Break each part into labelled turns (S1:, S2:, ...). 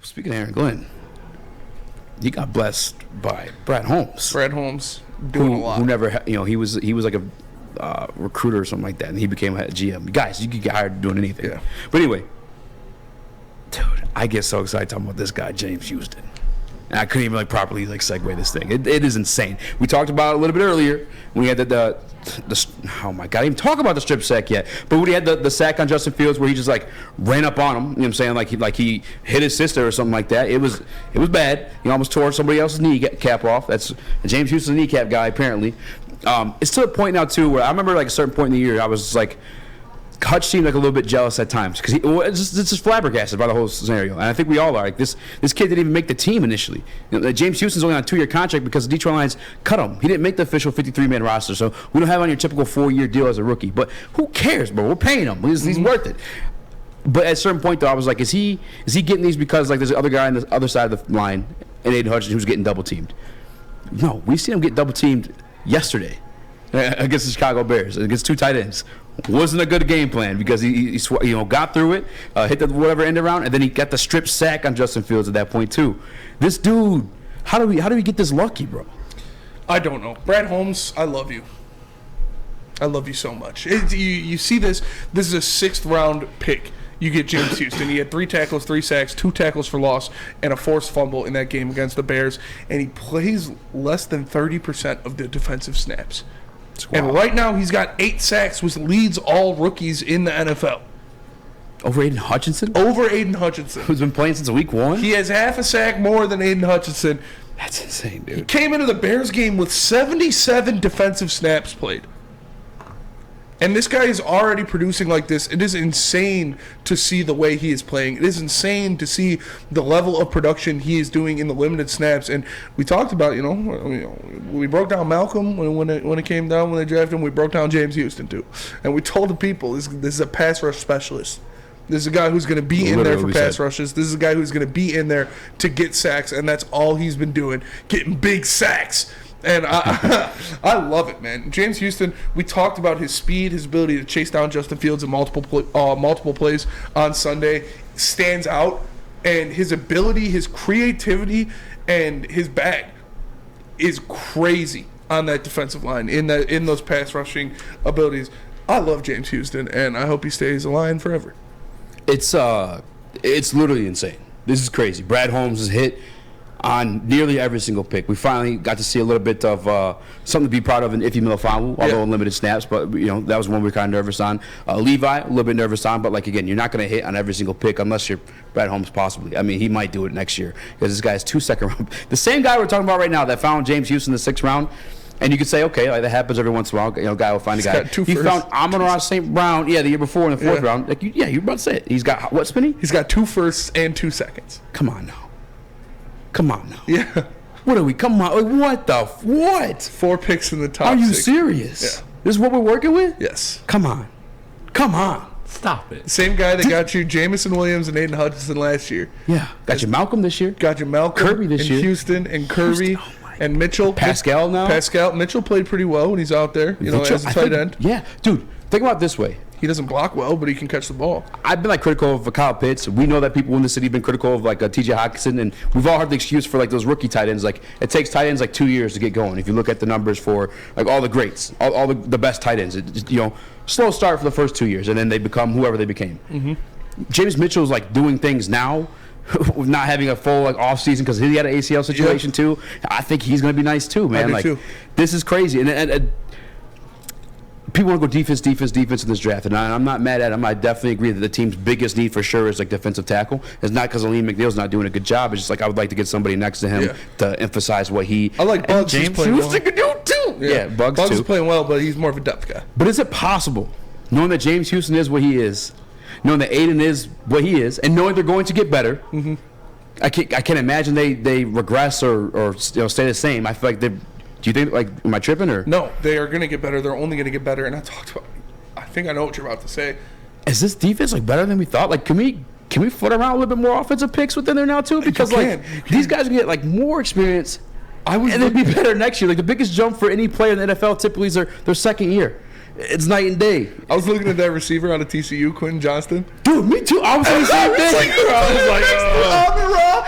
S1: Speaking of Aaron Glenn, he got blessed by Brad Holmes.
S2: Brad Holmes doing a lot.
S1: Who never, he was like a recruiter or something like that, and he became a GM. Guys, you could get hired doing anything.
S2: Yeah.
S1: But anyway, dude, I get so excited talking about this guy, James Houston. And I couldn't even properly segue this thing. It is insane. We talked about it a little bit earlier when we had the oh my God, I didn't even talk about the strip sack yet. But when he had the sack on Justin Fields where he just ran up on him, you know what I'm saying? Like he hit his sister or something like that. It was bad. He almost tore somebody else's kneecap off. That's James Houston's kneecap guy apparently. It's to the point now too where I remember a certain point in the year I was Hutch seemed a little bit jealous at times because it's just flabbergasted by the whole scenario, and I think we all are. This kid didn't even make the team initially. James Houston's only on a 2-year contract because the Detroit Lions cut him. He didn't make the official 53-man roster, so we don't have on your typical 4-year deal as a rookie. But who cares, bro? We're paying him. He's worth it. But at a certain point, though, I was like, is he getting these because there's another guy on the other side of the line, and Aiden Hutchinson, who's getting double teamed? No, we seen him get double teamed yesterday against the Chicago Bears, against 2 tight ends. Wasn't a good game plan because he got through it, hit the whatever end around, and then he got the strip sack on Justin Fields at that point too. This dude, how do we get this lucky, bro?
S2: I don't know. Brad Holmes, I love you. I love you so much. You see this. This is a 6th round pick. You get James Houston. He had 3 tackles, 3 sacks, 2 tackles for loss, and a forced fumble in that game against the Bears. And he plays less than 30% of the defensive snaps. And right now he's got 8 sacks, which leads all rookies in the NFL.
S1: Over Aiden Hutchinson?
S2: Over Aiden Hutchinson.
S1: Who's been playing since week 1?
S2: He has half a sack more than Aiden Hutchinson.
S1: That's insane, dude.
S2: He came into the Bears game with 77 defensive snaps played. And this guy is already producing like this. It is insane to see the way he is playing. It is insane to see the level of production he is doing in the limited snaps. And we talked about, we broke down Malcolm when it came down when they drafted him. We broke down James Houston too. And we told the people this is a pass rush specialist. This is a guy who's going to be in there for pass rushes. This is a guy who's going to be in there to get sacks, and that's all he's been doing, getting big sacks. And I love it, man. James Houston, we talked about his speed, his ability to chase down Justin Fields in multiple plays on Sunday stands out. And his ability, his creativity, and his bag is crazy on that defensive line, in those pass rushing abilities. I love James Houston, and I hope he stays alive forever.
S1: It's literally insane. This is crazy. Brad Holmes is hit on nearly every single pick. We finally got to see a little bit of something to be proud of in Ife Melifonwu, although in limited snaps. But that was one we were kind of nervous on. Levi, a little bit nervous on. But again, you're not going to hit on every single pick unless you're Brad Holmes. Possibly. I mean, he might do it next year because this guy has 2 second round. The same guy we're talking about right now that found James Houston in the 6th round. And you could say, okay, that happens every once in a while. Guy will find a guy. He found Amon-Ra St. Brown, the year before in the 4th round. You're about to say it. He's got what, Spinny?
S2: He's got 2 firsts and 2 seconds.
S1: Come on now.
S2: Yeah.
S1: What are we? Come on. What?
S2: 4 picks in the top 6.
S1: Are you serious?
S2: Yeah.
S1: This is what we're working with?
S2: Yes.
S1: Come on. Stop it.
S2: Same guy that got you Jamison Williams and Aiden Hutchinson last year.
S1: Yeah. Got you Malcolm this year.
S2: Got you Malcolm.
S1: Kirby this year.
S2: Houston and Kirby.
S1: Oh
S2: and Mitchell.
S1: Pascal now.
S2: Mitchell played pretty well when he's out there, as a tight end.
S1: Yeah. Dude, think about it this way.
S2: He doesn't block well, but he can catch the ball.
S1: I've been critical of Kyle Pitts. We know that people in the city have been critical of T.J. Hockenson, and we've all heard the excuse for those rookie tight ends. It takes tight ends 2 years to get going. If you look at the numbers for all the greats, all the best tight ends, slow start for the first 2 years, and then they become whoever they became.
S2: Mm-hmm.
S1: James Mitchell's doing things now. Not having a full off season because he had an ACL situation too. I think he's going to be nice too, man.
S2: I do too.
S1: This is crazy, and people want to go defense in this draft, and I'm not mad at him. I definitely agree that the team's biggest need for sure is defensive tackle. It's not because Aleem McNeil's not doing a good job. It's just I would like to get somebody next to him to emphasize what he.
S2: I like Bugs.
S1: James Houston could do too. Yeah, Bugs too.
S2: Bugs is playing well, but he's more of a depth guy.
S1: But is it possible, knowing that James Houston is what he is, knowing that Aiden is what he is, and knowing they're going to get better?
S2: Mm-hmm.
S1: I can't imagine they regress or stay the same. I feel like they. Do you think am I tripping or
S2: no? They are going to get better. They're only going to get better. And I think I know what you're about to say.
S1: Is this defense better than we thought? Can we foot around a little bit more offensive picks within there now too? Because these guys can get more experience. And they'd be better next year. The biggest jump for any player in the NFL typically is their 2nd year. It's night and day.
S2: I was looking at that receiver out of TCU, Quentin Johnston.
S1: Dude, me too. I was on the same thing.
S2: I was like, Amon-Ra.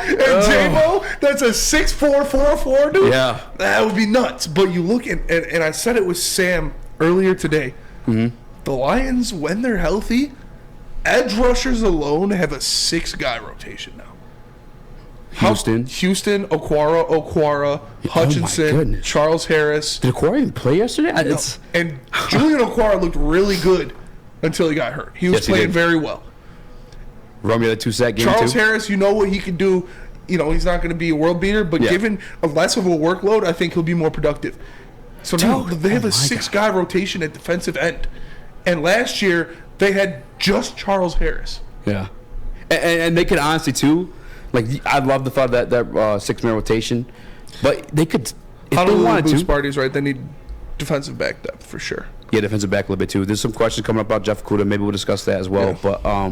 S2: that's a 6'4", dude.
S1: Yeah.
S2: That would be nuts. But you look at, and I said it with Sam earlier today.
S1: Mm-hmm.
S2: The Lions, when they're healthy, edge rushers alone have a 6-guy rotation now. Houston, Okwara, Hutchinson, Charles Harris.
S1: Did Okwara even play yesterday?
S2: No. And Julian Okwara looked really good until he got hurt. He was playing very well.
S1: Romeo the 2-sack game
S2: Charles
S1: too?
S2: Harris, you know what he can do. You know, he's not going to be a world beater, but given a less of a workload, I think he'll be more productive. So now they have a 6-guy rotation at defensive end. And last year, they had just Charles Harris.
S1: Yeah. And they could honestly, too, like, I'd love the thought of that 6-man rotation, but they could, if they wanted to.
S2: Party's right. They need defensive back depth for sure.
S1: Yeah, defensive back a little bit, too. There's some questions coming up about Jeff Okudah. Maybe we'll discuss that as well. Yeah. But I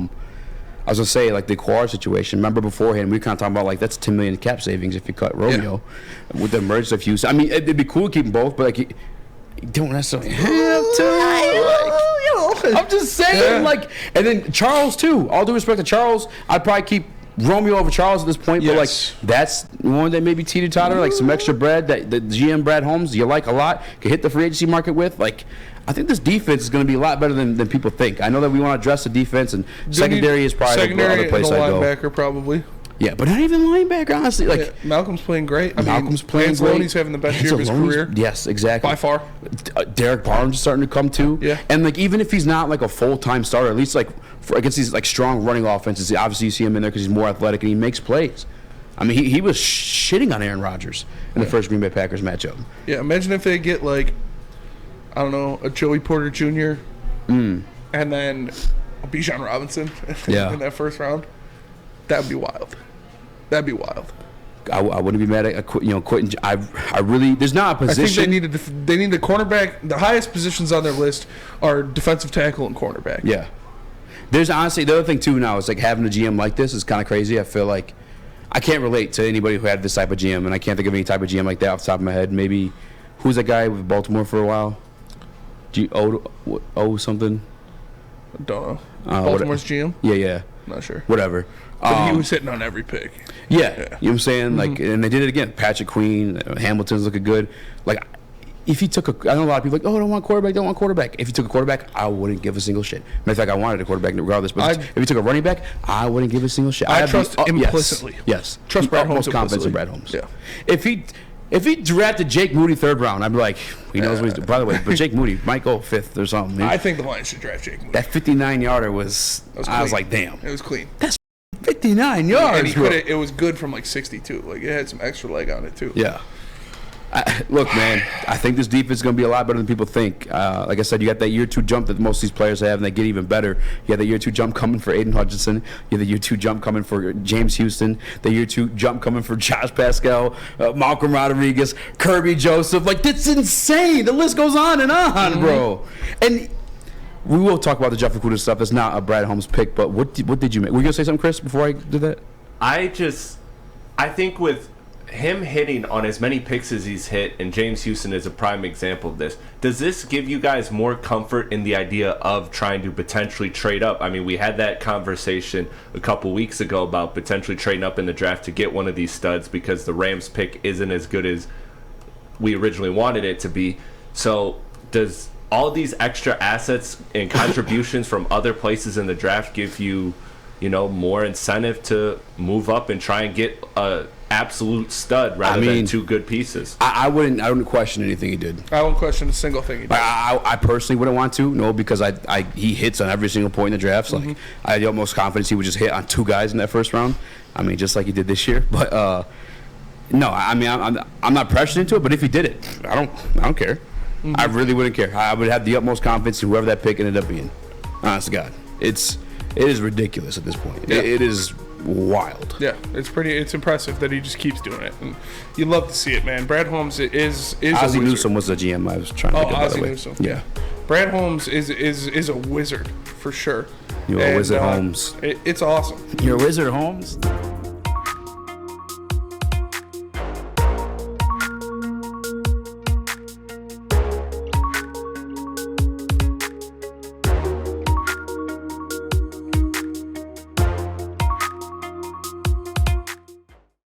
S1: was going to say, like, the Okwara situation, remember beforehand, we were kind of talking about, like, that's $10 million cap savings if you cut Romeo with the emergence of Houston. I mean, it'd be cool to keep them both, but, like, you don't necessarily have to. I'm just saying, like, and then Charles, too. All due respect to Charles, I'd probably keep Romeo over Charles at this point, but like that's one that maybe teeter-totter, like some extra bread that the GM Brad Holmes you like a lot, can hit the free agency market with. Like, I think this defense is going to be a lot better than people think. I know that we want to address the defense, and secondary is probably the other place I go.
S2: Linebacker probably.
S1: Yeah, but not even linebacker, honestly. Like
S2: Malcolm's playing great.
S1: Malcolm's playing great.
S2: He's having the best year of his career.
S1: Yes, exactly.
S2: By far.
S1: Derek Barnes is starting to come too.
S2: Yeah.
S1: And like even if he's not like a full-time starter, at least like against these like strong running offenses, obviously you see him in there because he's more athletic and he makes plays. I mean, he was shitting on Aaron Rodgers in the first Green Bay Packers matchup.
S2: Yeah, imagine if they get like, I don't know, a Joey Porter Jr. And then a Bijan Robinson in that first round. That would be wild. That'd be wild.
S1: I wouldn't be mad at Quentin. I really there's not a position.
S2: I think they need a cornerback. The highest positions on their list are defensive tackle and cornerback.
S1: Yeah. There's honestly the other thing too now is like having a GM like this is kind of crazy. I feel like I can't relate to anybody who had this type of GM, and I can't think of any type of GM like that off the top of my head. Maybe who's that guy with Baltimore for a while? Something.
S2: I don't know. Baltimore's GM?
S1: Yeah.
S2: Not sure.
S1: Whatever.
S2: But he was hitting on every pick.
S1: Yeah. You know what I'm saying? Like, and they did it again. Patrick Queen, Hamilton's looking good. Like, if he took I know a lot of people like, I don't want quarterback. If he took a quarterback, I wouldn't give a single shit. Matter of fact, I wanted a quarterback regardless. But if he took a running back, I wouldn't give a single shit.
S2: I trust implicitly.
S1: Yes.
S2: Trust Brad Holmes
S1: confidence in Brad Holmes.
S2: Yeah.
S1: If he drafted Jake Moody 3rd round, I'd be like, he knows what he's doing. By the way, but Jake Moody might go 5th or something.
S2: I think the Lions should draft Jake Moody.
S1: That 59-yarder was I was like, damn.
S2: It was clean.
S1: That's 59 yards.
S2: And it was good from like 62. Like it had some extra leg on it too.
S1: Yeah. Look, man, I think this defense is going to be a lot better than people think. Like I said, you got that year 2 jump that most of these players have, and they get even better. You got the year 2 jump coming for Aiden Hutchinson. You have the year 2 jump coming for James Houston. The year 2 jump coming for Josh Pascal, Malcolm Rodriguez, Kirby Joseph. Like, that's insane. The list goes on and on, bro. And we will talk about the Jeff Okudah stuff. That's not a Brad Holmes pick, but what did you make? Were you going to say something, Chris, before I did that?
S3: I think with him hitting on as many picks as he's hit, and James Houston is a prime example of this, does this give you guys more comfort in the idea of trying to potentially trade up? I mean, we had that conversation a couple weeks ago about potentially trading up in the draft to get one of these studs because the Rams pick isn't as good as we originally wanted it to be. So does all these extra assets and contributions from other places in the draft give you, more incentive to move up and try and get a absolute stud rather than 2 good pieces?
S1: I wouldn't question anything he did.
S2: I won't question a single thing he did.
S1: I personally wouldn't want to, no, because he hits on every single point in the draft. So like, I had the utmost confidence he would just hit on 2 guys in that first round. I mean, just like he did this year. But no, I mean, I'm not pressured into it. But if he did it, I don't care. I really wouldn't care. I would have the utmost confidence in whoever that pick ended up being. Honest to God, it is ridiculous at this point.
S2: Yeah.
S1: It is wild.
S2: Yeah, it's impressive that he just keeps doing it, and you love to see it, man. Brad Holmes is
S1: Ozzie Newsome was the GM I was trying to think of.
S2: Ozzie Newsome.
S1: Yeah.
S2: Brad Holmes is a wizard for sure.
S1: You're a wizard, Holmes.
S2: It's awesome.
S1: You're a wizard, Holmes.